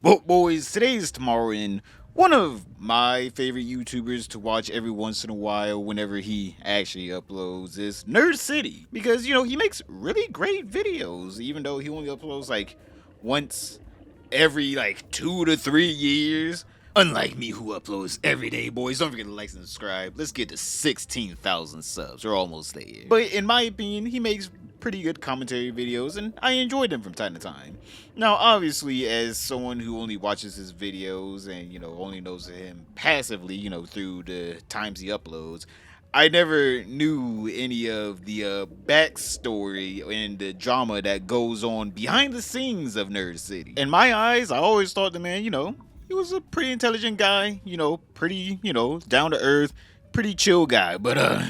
Well, boys, today is tomorrow, and one of my favorite YouTubers to watch every once in a while, whenever he actually uploads, is Nerdcity. Because, he makes really great videos, even though he only uploads like once every like 2 to 3 years. Unlike me, who uploads every day, boys. Don't forget to like and subscribe. Let's get to 16,000 subs. We're almost there. But in my opinion, he makes pretty good commentary videos, and I enjoy them from time to time. Now, obviously, as someone who only watches his videos and, only knows him passively, through the times he uploads, I never knew any of the backstory and the drama that goes on behind the scenes of Nerd City. In my eyes, I always thought the man, he was a pretty intelligent guy, pretty, down to earth, pretty chill guy. But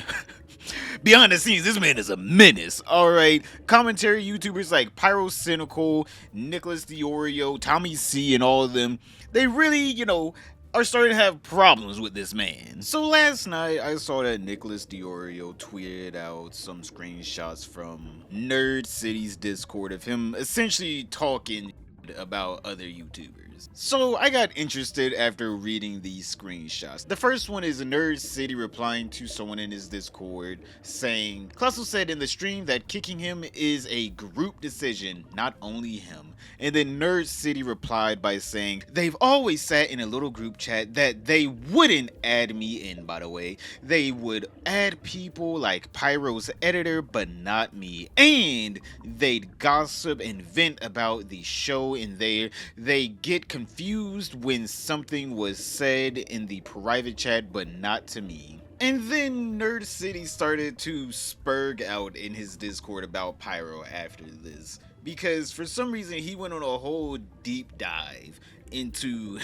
behind the scenes, this man is a menace. All right, commentary YouTubers like Pyrocinical, Nicholas Diorio, Tommy C, and all of them, they really, are starting to have problems with this man. So last night, I saw that Nicholas Diorio tweeted out some screenshots from Nerd City's Discord of him essentially talking about other YouTubers. So I got interested after reading these screenshots. The first one is Nerd City replying to someone in his Discord saying, Clussel said in the stream that kicking him is a group decision, not only him. And then Nerd City replied by saying, they've always sat in a little group chat that they wouldn't add me in, by the way. They would add people like Pyro's editor, but not me. And they'd gossip and vent about the show in there. They get confused when something was said in the private chat, but not to me. And then Nerd City started to spurg out in his Discord about Pyro after this, because for some reason he went on a whole deep dive into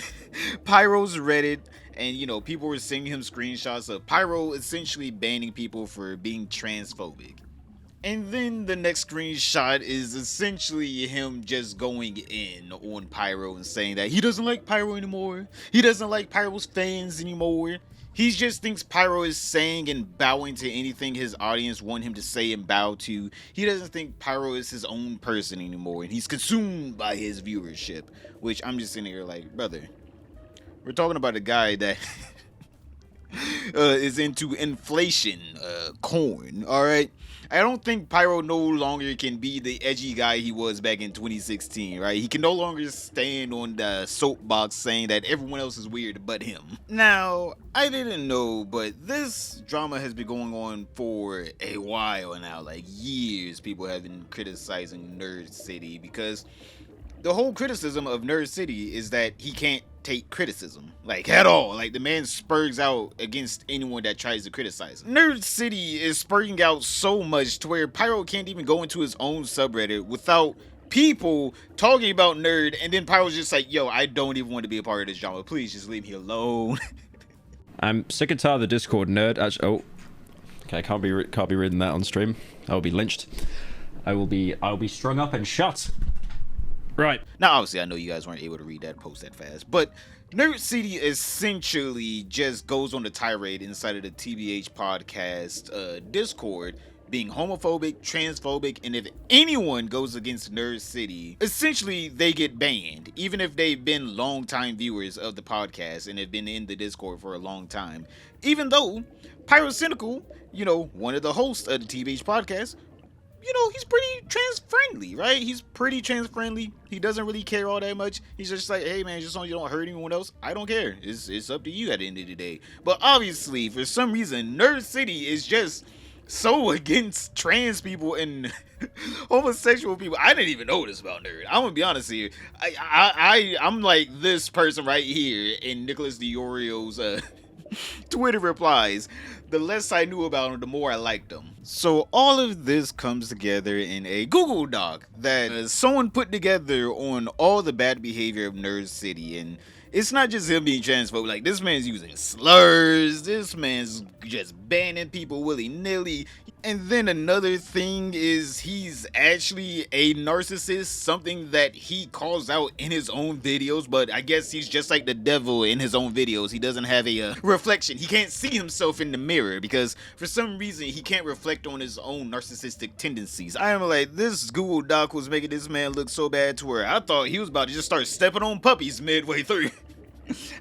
Pyro's Reddit, and people were sending him screenshots of Pyro essentially banning people for being transphobic. And then the next screenshot is essentially him just going in on Pyro and saying that he doesn't like Pyro anymore. He doesn't like Pyro's fans anymore. He just thinks Pyro is saying and bowing to anything his audience want him to say and bow to. He doesn't think Pyro is his own person anymore, and he's consumed by his viewership. Which I'm just sitting here like, brother, we're talking about a guy that is into inflation corn, alright? I don't think Pyro no longer can be the edgy guy he was back in 2016, right? He can no longer stand on the soapbox saying that everyone else is weird but him. Now, I didn't know, but this drama has been going on for a while now, like years. People have been criticizing Nerd City because the whole criticism of Nerd City is that he can't take criticism, like at all. Like the man spurgs out against anyone that tries to criticize him. Nerd City is spurting out so much to where Pyro can't even go into his own subreddit without people talking about Nerd, and then Pyro's just like, yo, I don't even want to be a part of this drama. Please just leave me alone. I'm sick and tired of the Discord nerd. Actually, okay, can't be reading that on stream. I will be lynched. I'll be strung up and shot. Right. Now, obviously, I know you guys weren't able to read that post that fast, but Nerd City essentially just goes on the tirade inside of the TBH podcast Discord, being homophobic, transphobic, and if anyone goes against Nerd City, essentially they get banned, even if they've been long-time viewers of the podcast and have been in the Discord for a long time. Even though Pyrocinical, one of the hosts of the TBH podcast, he's pretty trans-friendly, right? He's pretty trans-friendly. He doesn't really care all that much. He's just like, hey, man, just so you don't hurt anyone else, I don't care. It's up to you at the end of the day. But obviously, for some reason, Nerd City is just so against trans people and homosexual people. I didn't even know this about Nerd. I'm gonna be honest here. I'm like this person right here in Nicholas Diorio's Twitter replies. The less I knew about him, the more I liked him. So all of this comes together in a Google Doc that someone put together on all the bad behavior of Nerd City. And it's not just him being transphobic. Like, this man's using slurs. This man's just banning people willy-nilly. And then another thing is he's actually a narcissist, something that he calls out in his own videos, but I guess he's just like the devil in his own videos. He doesn't have a reflection. He can't see himself in the mirror. mirror because for some reason he can't reflect on his own narcissistic tendencies. I am like, this Google Doc was making this man look so bad to where I thought he was about to just start stepping on puppies midway through.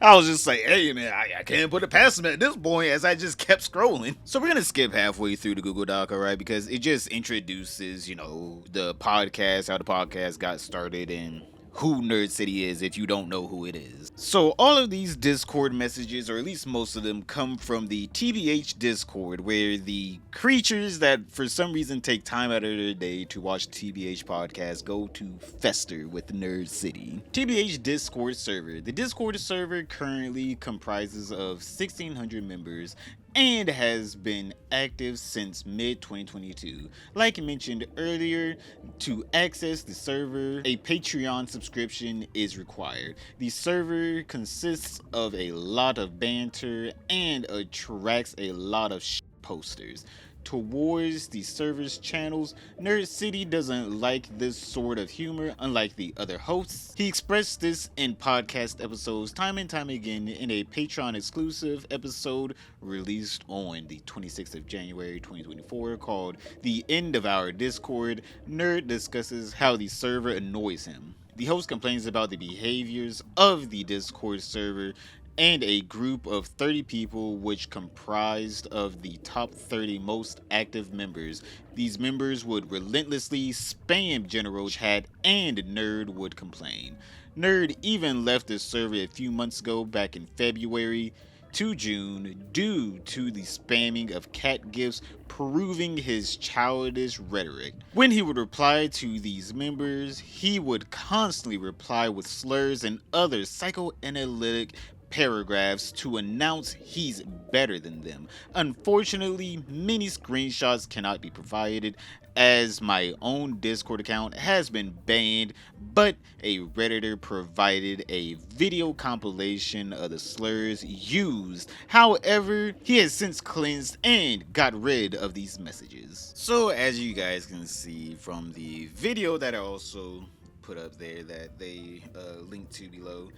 I was just like, hey man, I can't put it past him at this point as I just kept scrolling. So we're gonna skip halfway through the Google Doc, alright, because it just introduces, the podcast, how the podcast got started, and who Nerdcity is if you don't know who it is. So all of these Discord messages, or at least most of them, come from the TBH Discord, where the creatures that for some reason take time out of their day to watch TBH podcast go to fester with Nerdcity. TBH Discord server. The Discord server currently comprises of 1,600 members and has been active since mid-2022. Like mentioned earlier, to access the server, a Patreon subscription is required. The server consists of a lot of banter and attracts a lot of posters. Towards the server's channels, Nerdcity doesn't like this sort of humor, unlike the other hosts. He expressed this in podcast episodes time and time again in a Patreon exclusive episode released on the 26th of January 2024 called The End of Our Discord. Nerd discusses how the server annoys him. The host complains about the behaviors of the Discord server and a group of 30 people which comprised of the top 30 most active members. These members would relentlessly spam general chat and Nerd would complain. Nerd even left the server a few months ago back in February to June due to the spamming of cat gifs, proving his childish rhetoric. When he would reply to these members, he would constantly reply with slurs and other psychoanalytic paragraphs to announce he's better than them. Unfortunately, many screenshots cannot be provided as my own Discord account has been banned, but a Redditor provided a video compilation of the slurs used. However, he has since cleansed and got rid of these messages. So as you guys can see from the video that I also put up there that they link to below,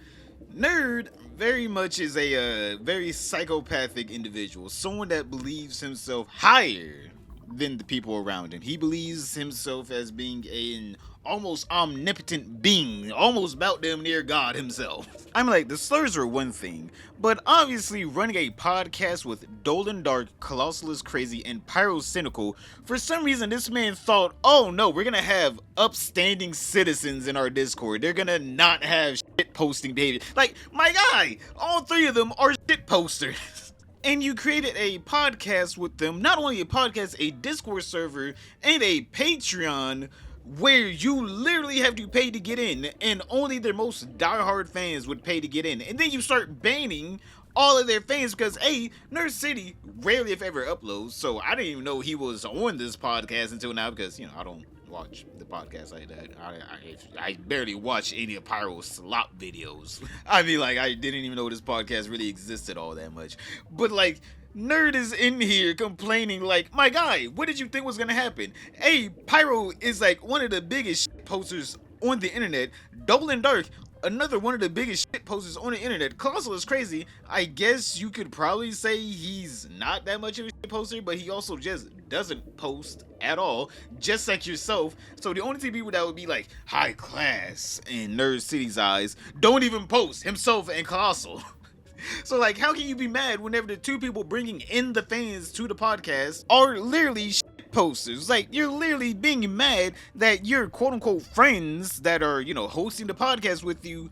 Nerd very much is a very psychopathic individual, someone that believes himself higher than the people around him. He believes himself as being an almost omnipotent being, almost about damn near God himself. I'm like, the slurs are one thing, but obviously running a podcast with Dolan Dark, Colossal is Crazy, and Pyrocinical, for some reason this man thought, oh no, we're gonna have upstanding citizens in our Discord. They're gonna not have shit posting behavior. Like, my guy, all three of them are shit posters. And you created a podcast with them, not only a podcast, a Discord server, and a Patreon where you literally have to pay to get in, and only their most diehard fans would pay to get in. And then you start banning all of their fans because, A, Nerdcity rarely if ever uploads, so I didn't even know he was on this podcast until now because, I don't watch the podcast like that. I barely watch any of Pyro's slop videos. I mean, like, I didn't even know this podcast really existed all that much. But, like, Nerd is in here complaining like, my guy, what did you think was gonna happen? Hey, Pyro is like one of the biggest shit posters on the internet. Dolan Dark, another one of the biggest shit posters on the internet. Colossal is Crazy, I guess you could probably say he's not that much of a shit poster, but he also just doesn't post at all, just like yourself. So the only two people that would be like high class in Nerdcity's eyes don't even post, himself and Colossal. So, like, how can you be mad whenever the two people bringing in the fans to the podcast are literally shit posters? Like, you're literally being mad that your quote-unquote friends that are, hosting the podcast with you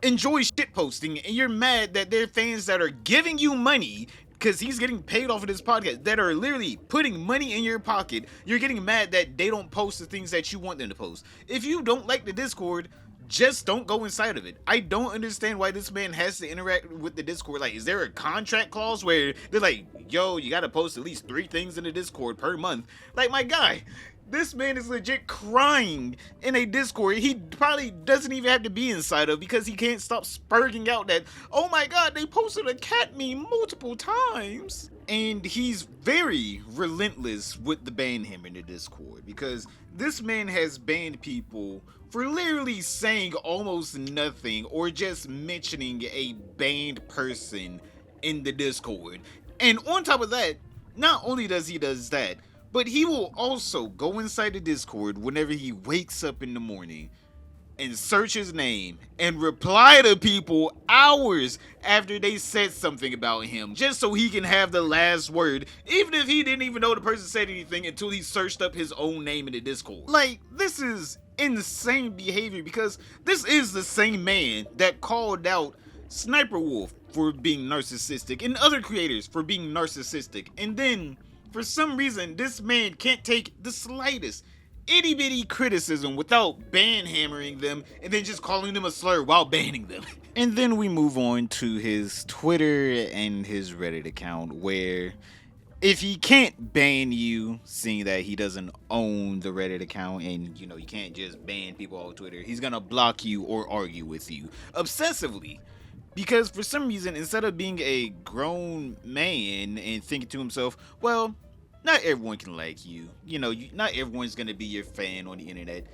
enjoy shit posting, and you're mad that they're fans that are giving you money because he's getting paid off of this podcast, that are literally putting money in your pocket. You're getting mad that they don't post the things that you want them to post. If you don't like the Discord, just don't go inside of it. I don't understand why this man has to interact with the Discord. Like, is there a contract clause where they're like, yo, you gotta post at least 3 things in the Discord per month? Like, my guy, this man is legit crying in a Discord he probably doesn't even have to be inside of because he can't stop spurging out that, oh my god, they posted a cat meme multiple times. And he's very relentless with the ban him in the Discord because this man has banned people for literally saying almost nothing or just mentioning a banned person in the Discord. And on top of that, not only does he does that, but he will also go inside the Discord whenever he wakes up in the morning and search his name and reply to people hours after they said something about him, just so he can have the last word, even if he didn't even know the person said anything until he searched up his own name in the Discord. Like, this is insane behavior, because this is the same man that called out Sniper Wolf for being narcissistic and other creators for being narcissistic, and then for some reason this man can't take the slightest itty bitty criticism without ban hammering them and then just calling them a slur while banning them. And then we move on to his Twitter and his Reddit account, where if he can't ban you, seeing that he doesn't own the Reddit account, and you can't just ban people on Twitter, he's gonna block you or argue with you obsessively. Because for some reason, instead of being a grown man and thinking to himself, well, not everyone can like you. Not everyone's going to be your fan on the internet.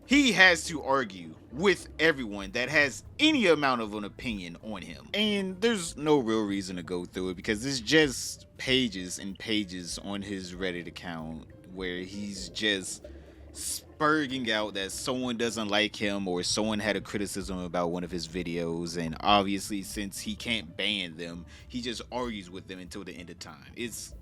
He has to argue with everyone that has any amount of an opinion on him. And there's no real reason to go through it, because it's just pages and pages on his Reddit account where he's just spurging out that someone doesn't like him or someone had a criticism about one of his videos, and obviously since he can't ban them, he just argues with them until the end of time. It's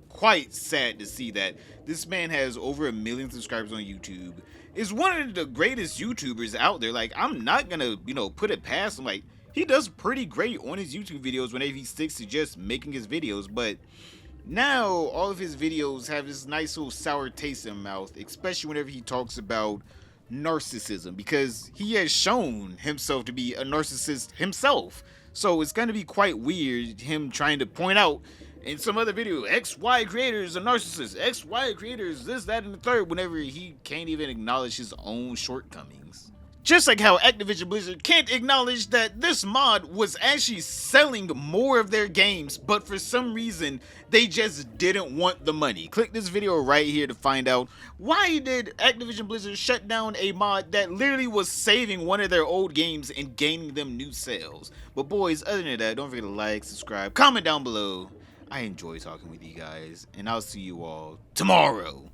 quite sad to see that this man has over 1 million subscribers on YouTube, is one of the greatest YouTubers out there. Like, I'm not gonna put it past him. Like, he does pretty great on his YouTube videos whenever he sticks to just making his videos, but now all of his videos have this nice little sour taste in mouth, especially whenever he talks about narcissism, because he has shown himself to be a narcissist himself. So it's going to be quite weird him trying to point out in some other video, XY creators are narcissists, XY creators this, that, and the third, whenever he can't even acknowledge his own shortcomings. Just like how Activision Blizzard can't acknowledge that this mod was actually selling more of their games, but for some reason, they just didn't want the money. Click this video right here to find out why did Activision Blizzard shut down a mod that literally was saving one of their old games and gaining them new sales. But boys, other than that, don't forget to like, subscribe, comment down below. I enjoy talking with you guys, and I'll see you all tomorrow.